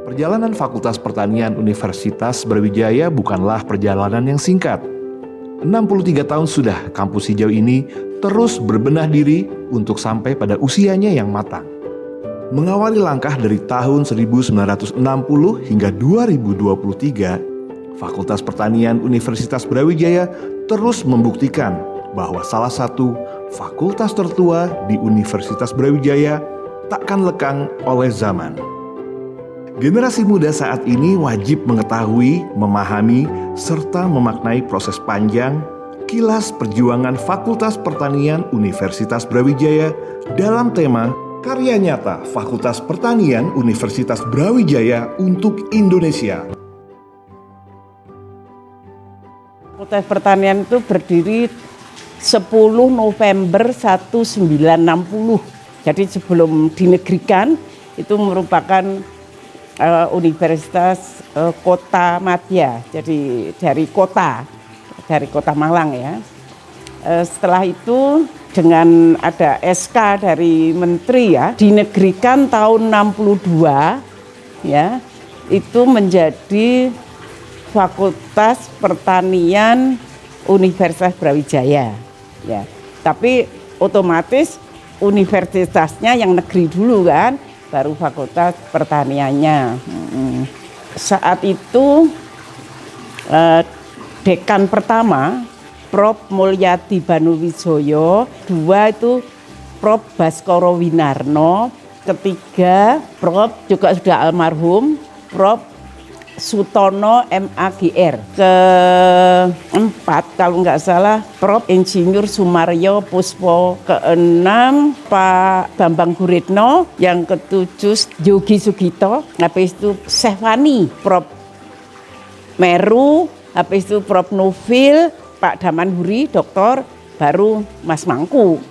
Perjalanan Fakultas Pertanian Universitas Brawijaya bukanlah perjalanan yang singkat. 63 tahun sudah kampus hijau ini terus berbenah diri untuk sampai pada usianya yang matang. Mengawali langkah dari tahun 1960 hingga 2023, Fakultas Pertanian Universitas Brawijaya terus membuktikan bahwa salah satu fakultas tertua di Universitas Brawijaya takkan lekang oleh zaman. Generasi muda saat ini wajib mengetahui, memahami, serta memaknai proses panjang, kilas perjuangan Fakultas Pertanian Universitas Brawijaya dalam tema Karya Nyata Fakultas Pertanian Universitas Brawijaya untuk Indonesia. Fakultas Pertanian itu berdiri 10 November 1960. Jadi sebelum dinegrikan itu merupakan Universitas Kota Madya, jadi dari kota Malang ya. Setelah itu dengan ada SK dari Menteri ya, dinegrikan tahun 62 ya, itu menjadi Fakultas Pertanian Universitas Brawijaya ya. Tapi otomatis universitasnya yang negeri dulu kan, baru Fakultas Pertaniannya. Saat itu dekan pertama Prof. Mulyadi Banuwijoyo, 2 itu Prof. Baskoro Winarno, ketiga Prof. juga sudah almarhum Prof. Sutono MAGR, keempat kalau nggak salah Prof. Insinyur Sumaryo Puspo, keenam Pak Bambang Guritno, yang ketujuh Yogi Sugito, habis itu Sehwani, Prof. Meru, habis itu Prof. Nufil, Pak Damanhuri, Doktor, baru Mas Mangku.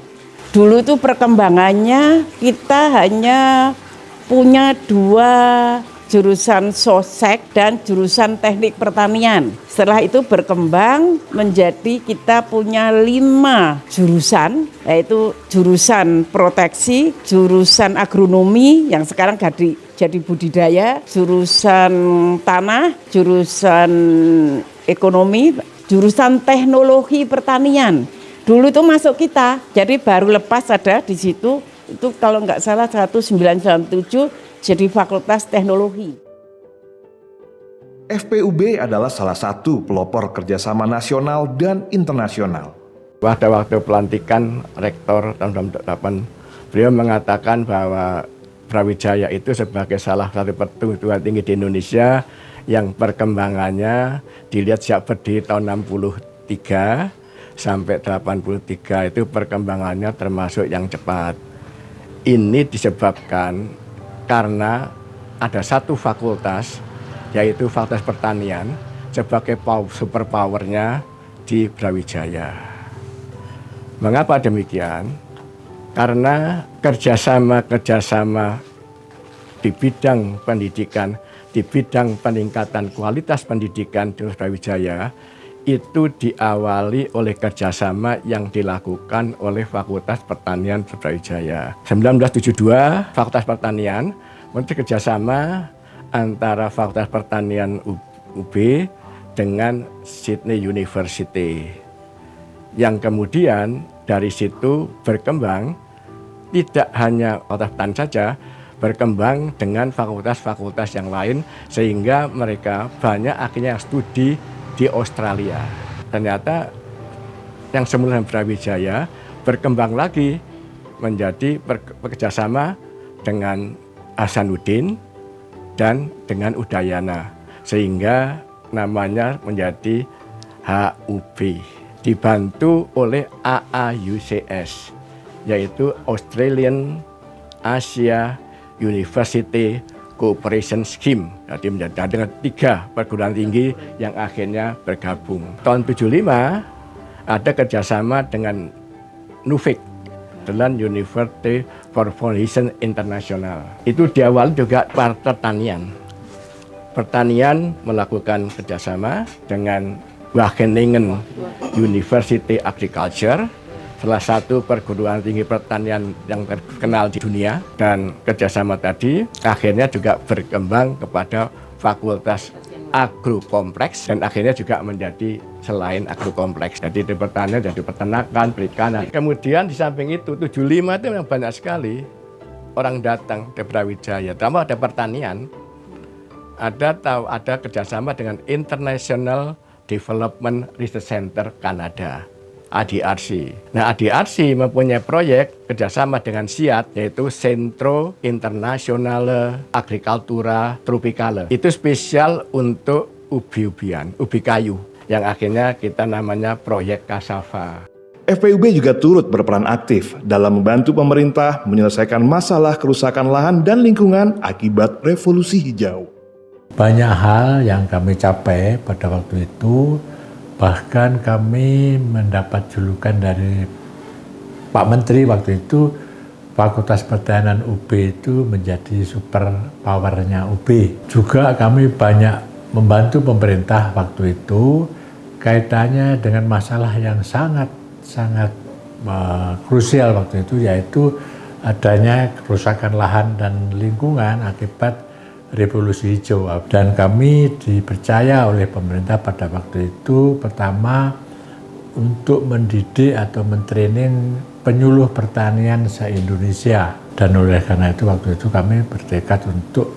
Dulu itu perkembangannya kita hanya punya 2 jurusan sosek dan jurusan teknik pertanian. Setelah itu berkembang menjadi kita punya 5 jurusan, yaitu jurusan proteksi, jurusan agronomi yang sekarang jadi budidaya, jurusan tanah, jurusan ekonomi, jurusan teknologi pertanian. Dulu itu masuk kita, jadi baru lepas ada di situ, itu kalau nggak salah 1997 jadi Fakultas Teknologi. FPUB adalah salah satu pelopor kerjasama nasional dan internasional. Pada waktu pelantikan Rektor tahun 2008, beliau mengatakan bahwa Brawijaya itu sebagai salah satu perguruan tinggi di Indonesia yang perkembangannya dilihat sejak berdiri tahun 63 sampai 83 itu perkembangannya termasuk yang cepat. Ini disebabkan karena ada satu fakultas, yaitu Fakultas Pertanian, sebagai superpowernya di Brawijaya. Mengapa demikian? Karena kerjasama di bidang pendidikan, di bidang peningkatan kualitas pendidikan di Brawijaya, itu diawali oleh kerjasama yang dilakukan oleh Fakultas Pertanian Brawijaya. 1972, Fakultas Pertanian kerjasama antara Fakultas Pertanian UB dengan Sydney University. Yang kemudian dari situ berkembang, tidak hanya Fakultas Pertanian saja, berkembang dengan fakultas-fakultas yang lain, sehingga mereka banyak akhirnya studi di Australia. Ternyata yang semula Brawijaya berkembang lagi menjadi bekerjasama dengan Hasanuddin dan dengan Udayana, sehingga namanya menjadi HUB, dibantu oleh AAUCS, yaitu Australian Asia University Cooperation Scheme. Jadi menjadi dengan 3 perguruan tinggi yang akhirnya bergabung. Tahun 75 ada kerjasama dengan NUFIC, dengan University for Foundation International. Itu diawali juga pertanian. Pertanian melakukan kerjasama dengan Wageningen University Agriculture salah satu perguruan tinggi pertanian yang terkenal di dunia, dan kerjasama tadi akhirnya juga berkembang kepada Fakultas Agrokompleks dan akhirnya juga menjadi selain agrokompleks. Jadi di pertanian, jadi peternakan, perikanan. Kemudian di samping itu 75 itu memang banyak sekali orang datang ke Brawijaya. Tambah ada pertanian, ada kerjasama dengan International Development Research Center Kanada, ADRC. Nah, ADRC mempunyai proyek kerjasama dengan SIAT, yaitu Centro Internationale Agricultura Tropicale. Itu spesial untuk ubi-ubian, ubi kayu, yang akhirnya kita namanya proyek Cassava. FPUB juga turut berperan aktif dalam membantu pemerintah menyelesaikan masalah kerusakan lahan dan lingkungan akibat revolusi hijau. Banyak hal yang kami capai pada waktu itu, bahkan kami mendapat julukan dari Pak Menteri waktu itu, Fakultas Pertanian UB itu menjadi super powernya UB. Juga kami banyak membantu pemerintah waktu itu, kaitannya dengan masalah yang sangat krusial waktu itu, yaitu adanya kerusakan lahan dan lingkungan akibat revolusi hijau. Dan kami dipercaya oleh pemerintah pada waktu itu pertama untuk mendidik atau mentraining penyuluh pertanian se-Indonesia. Dan oleh karena itu waktu itu kami bertekad untuk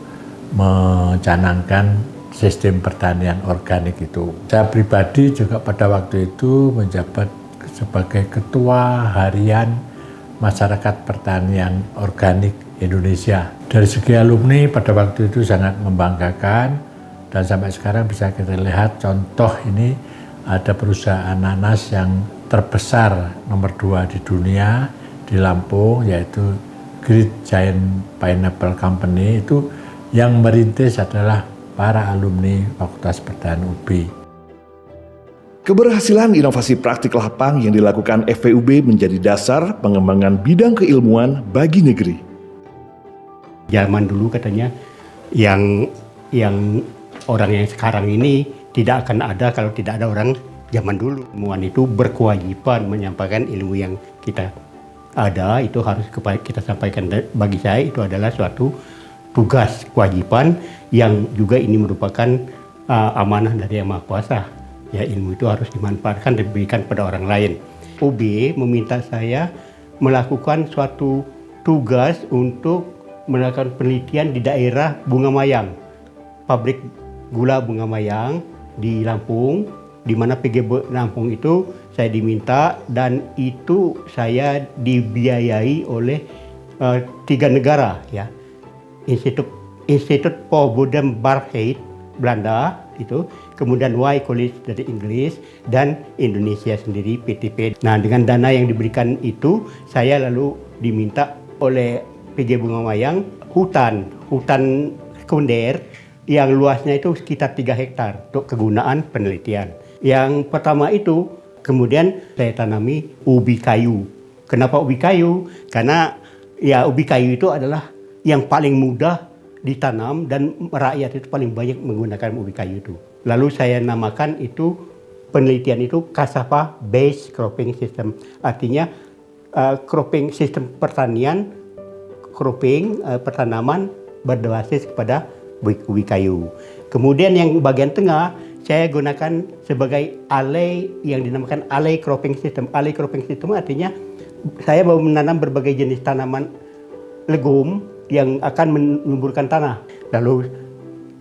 mencanangkan sistem pertanian organik itu. Saya pribadi juga pada waktu itu menjabat sebagai Ketua Harian Masyarakat Pertanian Organik Indonesia. Dari segi alumni pada waktu itu sangat membanggakan, dan sampai sekarang bisa kita lihat contoh ini, ada perusahaan nanas yang terbesar nomor 2 di dunia di Lampung, yaitu Great Giant Pineapple Company. Itu yang merintis adalah para alumni Fakultas Pertanian UB. Keberhasilan inovasi praktik lapang yang dilakukan FPUB menjadi dasar pengembangan bidang keilmuan bagi negeri. Zaman dulu katanya yang orang yang sekarang ini tidak akan ada kalau tidak ada orang zaman dulu. Ilmuwan itu berkewajiban menyampaikan ilmu yang kita ada, itu harus kita sampaikan. Bagi saya itu adalah suatu tugas kewajiban yang juga ini merupakan amanah dari Yang Maha Kuasa. Ya, ilmu itu harus dimanfaatkan dan diberikan pada orang lain. UB meminta saya melakukan suatu tugas untuk melakukan penelitian di daerah Bunga Mayang, pabrik gula Bunga Mayang di Lampung, di mana PGB Lampung itu saya diminta, dan itu saya dibiayai oleh 3 negara, ya. Institut voor Bodemvaardigheid Belanda itu, kemudian Y College dari Inggris, dan Indonesia sendiri PTP. Nah, dengan dana yang diberikan itu, saya lalu diminta oleh PG Bunga Mayang hutan sekunder yang luasnya itu sekitar 3 hektar untuk kegunaan penelitian. Yang pertama itu kemudian saya tanami ubi kayu. Kenapa ubi kayu? Karena ya ubi kayu itu adalah yang paling mudah ditanam dan rakyat itu paling banyak menggunakan ubi kayu itu. Lalu saya namakan itu penelitian itu Cassava Based Cropping System. Artinya cropping sistem pertanian, pertanaman berbasis kepada ubi kayu. Kemudian yang bagian tengah saya gunakan sebagai alley yang dinamakan alley cropping system. Alley cropping system artinya saya mau menanam berbagai jenis tanaman legum yang akan menyuburkan tanah. Lalu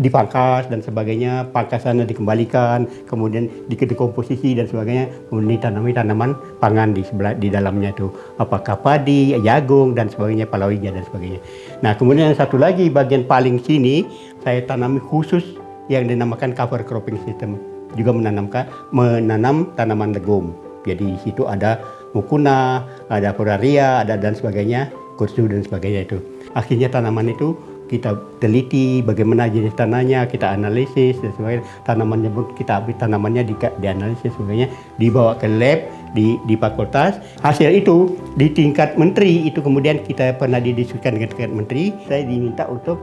dipangkas dan sebagainya, pangkasannya dikembalikan, kemudian dekomposisi dan sebagainya, kemudian ditanami tanaman pangan di dalamnya itu, apakah padi, jagung dan sebagainya, palawija dan sebagainya. Nah, kemudian yang satu lagi bagian paling sini saya tanami khusus yang dinamakan cover cropping system, juga menanam tanaman legum. Jadi di situ ada mukuna, ada puraria, ada dan sebagainya, kursu dan sebagainya itu. Akhirnya tanaman itu kita teliti bagaimana jenis tanahnya, kita analisis dan sebagainya. Tanamannya pun kita ambil tanamannya dianalisis sebagainya, dibawa ke lab di fakultas. Hasil itu di tingkat menteri itu kemudian kita pernah didiskusikan dengan tingkat menteri. Saya diminta untuk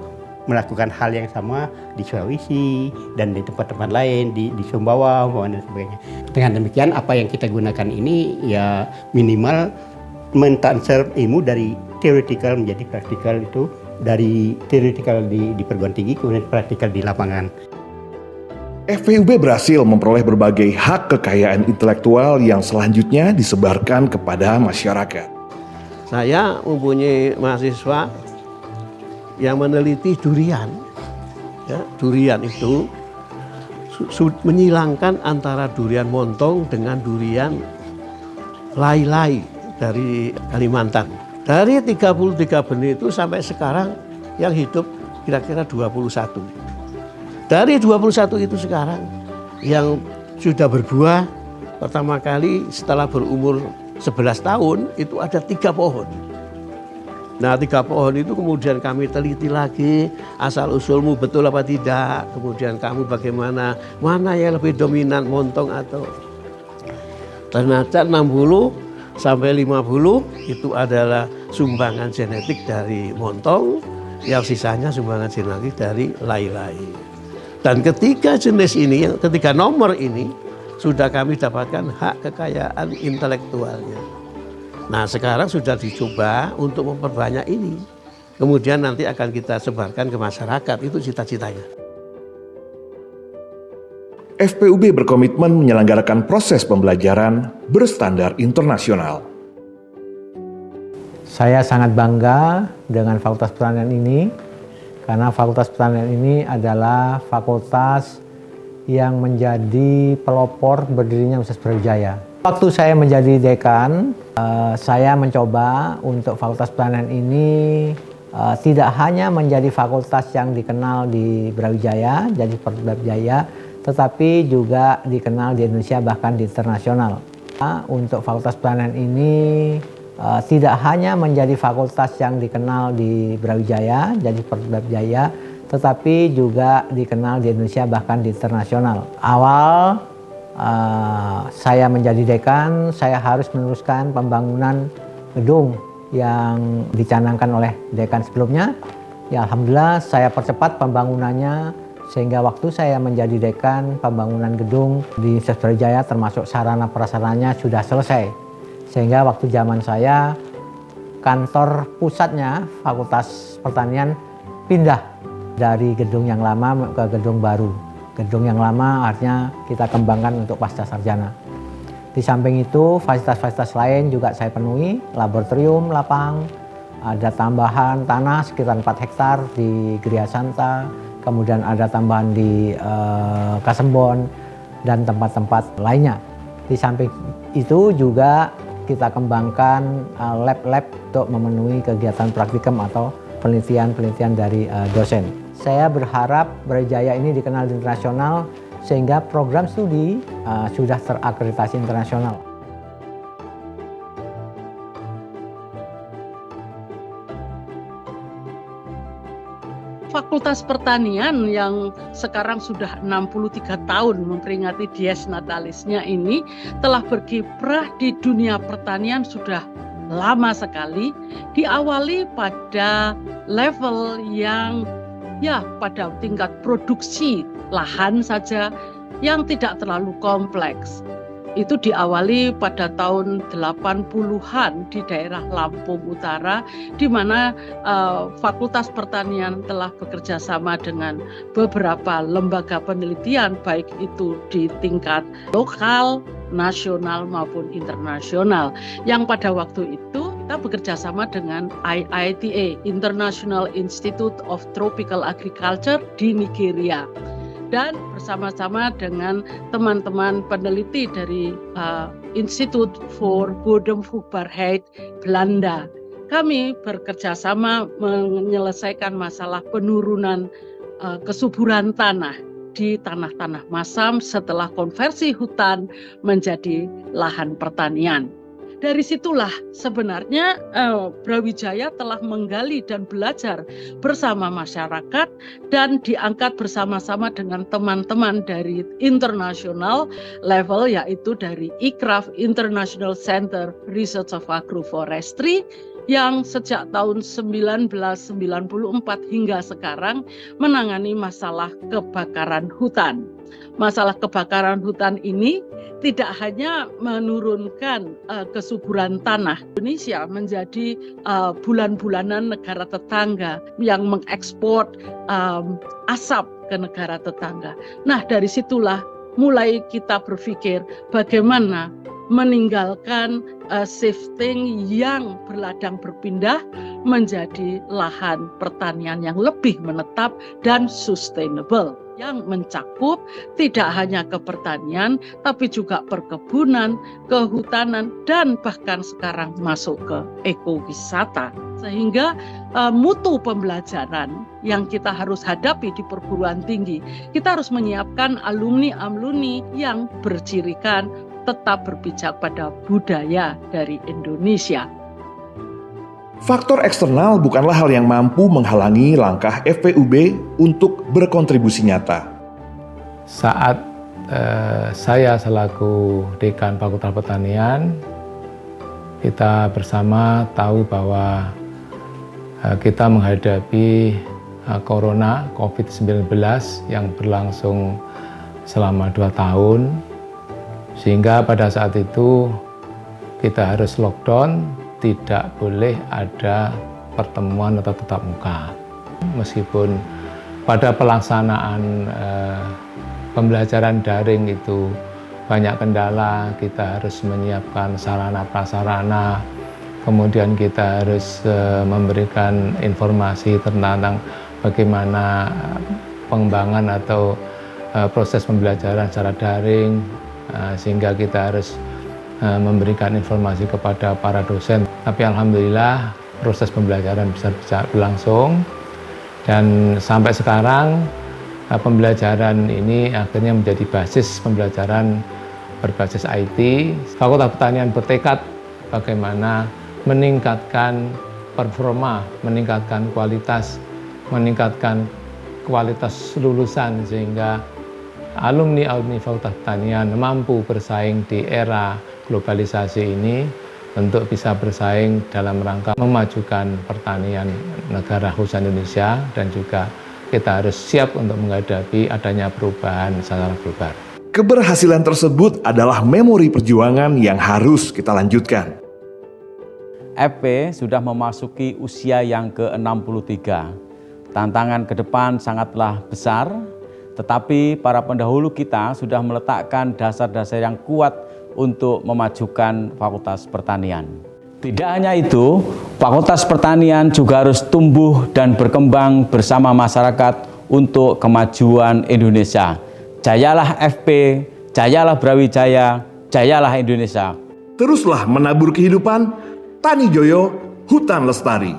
melakukan hal yang sama di Sulawesi dan di tempat-tempat lain, di Sumbawa dan sebagainya. Dengan demikian apa yang kita gunakan ini ya minimal mentransfer ilmu dari theoretical menjadi praktikal, itu dari theoretical di perguruan tinggi kemudian praktikal di lapangan. FPUB berhasil memperoleh berbagai hak kekayaan intelektual yang selanjutnya disebarkan kepada masyarakat. Saya mempunyai mahasiswa yang meneliti durian. Ya, durian itu menyilangkan antara durian montong dengan durian lai-lai dari Kalimantan. Dari 33 benih itu sampai sekarang yang hidup kira-kira 21. Dari 21 itu sekarang yang sudah berbuah pertama kali setelah berumur 11 tahun itu ada 3 pohon. Nah 3 pohon itu kemudian kami teliti lagi asal usulmu betul apa tidak. Kemudian kamu bagaimana, mana yang lebih dominan montong atau. Ternyata 60 sampai 50 itu adalah sumbangan genetik dari montong, yang sisanya sumbangan genetik dari lai-lai. Dan ketiga jenis ini, ketiga nomor ini sudah kami dapatkan hak kekayaan intelektualnya. Nah sekarang sudah dicoba untuk memperbanyak ini. Kemudian nanti akan kita sebarkan ke masyarakat, itu cita-citanya. FPUB berkomitmen menyelenggarakan proses pembelajaran berstandar internasional. Saya sangat bangga dengan Fakultas Pertanian ini, karena Fakultas Pertanian ini adalah fakultas yang menjadi pelopor berdirinya Universitas Brawijaya. Waktu saya menjadi dekan, saya mencoba untuk Fakultas Pertanian ini tidak hanya menjadi fakultas yang dikenal di Brawijaya, jadi Brawijaya, tetapi juga dikenal di Indonesia bahkan di internasional. Untuk Fakultas Pertanian ini tidak hanya menjadi fakultas yang dikenal di Brawijaya, jadi Brawijaya, tetapi juga dikenal di Indonesia bahkan di internasional. Awal saya menjadi dekan, saya harus meneruskan pembangunan gedung yang dicanangkan oleh dekan sebelumnya. Ya alhamdulillah saya percepat pembangunannya sehingga waktu saya menjadi dekan, pembangunan gedung di Universitas Brawijaya termasuk sarana prasarananya sudah selesai. Sehingga waktu zaman saya, kantor pusatnya Fakultas Pertanian pindah dari gedung yang lama ke gedung baru. Gedung yang lama artinya kita kembangkan untuk pasca sarjana. Di samping itu, fasilitas-fasilitas lain juga saya penuhi, laboratorium, lapang, ada tambahan tanah sekitar 4 hektar di Gria Santa, kemudian ada tambahan di Kasembon, dan tempat-tempat lainnya. Di samping itu juga kita kembangkan lab-lab untuk memenuhi kegiatan praktikum atau penelitian-penelitian dari dosen. Saya berharap Brawijaya ini dikenal internasional sehingga program studi sudah terakreditasi internasional. Fakultas Pertanian yang sekarang sudah 63 tahun memperingati Dies Natalisnya ini telah berkiprah di dunia pertanian sudah lama sekali, diawali pada level yang pada tingkat produksi lahan saja yang tidak terlalu kompleks. Itu diawali pada tahun 80-an di daerah Lampung Utara, di mana Fakultas Pertanian telah bekerja sama dengan beberapa lembaga penelitian, baik itu di tingkat lokal, nasional maupun internasional. Yang pada waktu itu kita bekerja sama dengan IITA, International Institute of Tropical Agriculture di Nigeria. Dan bersama-sama dengan teman-teman peneliti dari Institute for Bodemvruchtbaarheid Belanda. Kami bekerja sama menyelesaikan masalah penurunan kesuburan tanah di tanah-tanah masam setelah konversi hutan menjadi lahan pertanian. Dari situlah sebenarnya Brawijaya telah menggali dan belajar bersama masyarakat dan diangkat bersama-sama dengan teman-teman dari internasional level, yaitu dari ICRAF, International Center Research of Agroforestry, yang sejak tahun 1994 hingga sekarang menangani masalah kebakaran hutan. Masalah kebakaran hutan ini tidak hanya menurunkan kesuburan tanah. Indonesia menjadi bulan-bulanan negara tetangga yang mengekspor asap ke negara tetangga. Nah, dari situlah mulai kita berpikir bagaimana meninggalkan shifting yang berladang berpindah menjadi lahan pertanian yang lebih menetap dan sustainable, yang mencakup tidak hanya kepertanian tapi juga perkebunan, kehutanan, dan bahkan sekarang masuk ke ekowisata. Sehingga mutu pembelajaran yang kita harus hadapi di perguruan tinggi, kita harus menyiapkan alumni-alumni yang bercirikan tetap berpijak pada budaya dari Indonesia. Faktor eksternal bukanlah hal yang mampu menghalangi langkah FPUB untuk berkontribusi nyata. Saat saya selaku Dekan Fakultas Pertanian, kita bersama tahu bahwa kita menghadapi Corona COVID-19 yang berlangsung selama 2 tahun, sehingga pada saat itu kita harus lockdown, tidak boleh ada pertemuan atau tatap muka. Meskipun pada pelaksanaan pembelajaran daring itu banyak kendala, kita harus menyiapkan sarana prasarana, kemudian kita harus memberikan informasi tentang bagaimana pengembangan atau proses pembelajaran secara daring, sehingga kita harus memberikan informasi kepada para dosen. Tapi alhamdulillah proses pembelajaran bisa berlangsung, dan sampai sekarang pembelajaran ini akhirnya menjadi basis pembelajaran berbasis IT. Fakultas Pertanian bertekad bagaimana meningkatkan performa, meningkatkan kualitas lulusan, sehingga alumni Fakultas Pertanian mampu bersaing di era globalisasi ini untuk bisa bersaing dalam rangka memajukan pertanian negara khusus Indonesia, dan juga kita harus siap untuk menghadapi adanya perubahan secara global. Keberhasilan tersebut adalah memori perjuangan yang harus kita lanjutkan. FP sudah memasuki usia yang ke-63. Tantangan ke depan sangatlah besar, tetapi para pendahulu kita sudah meletakkan dasar-dasar yang kuat untuk memajukan Fakultas Pertanian. Tidak hanya itu, Fakultas Pertanian juga harus tumbuh dan berkembang bersama masyarakat untuk kemajuan Indonesia. Jayalah FP, jayalah Brawijaya, jayalah Indonesia. Teruslah menabur kehidupan, Tani Joyo, Hutan Lestari.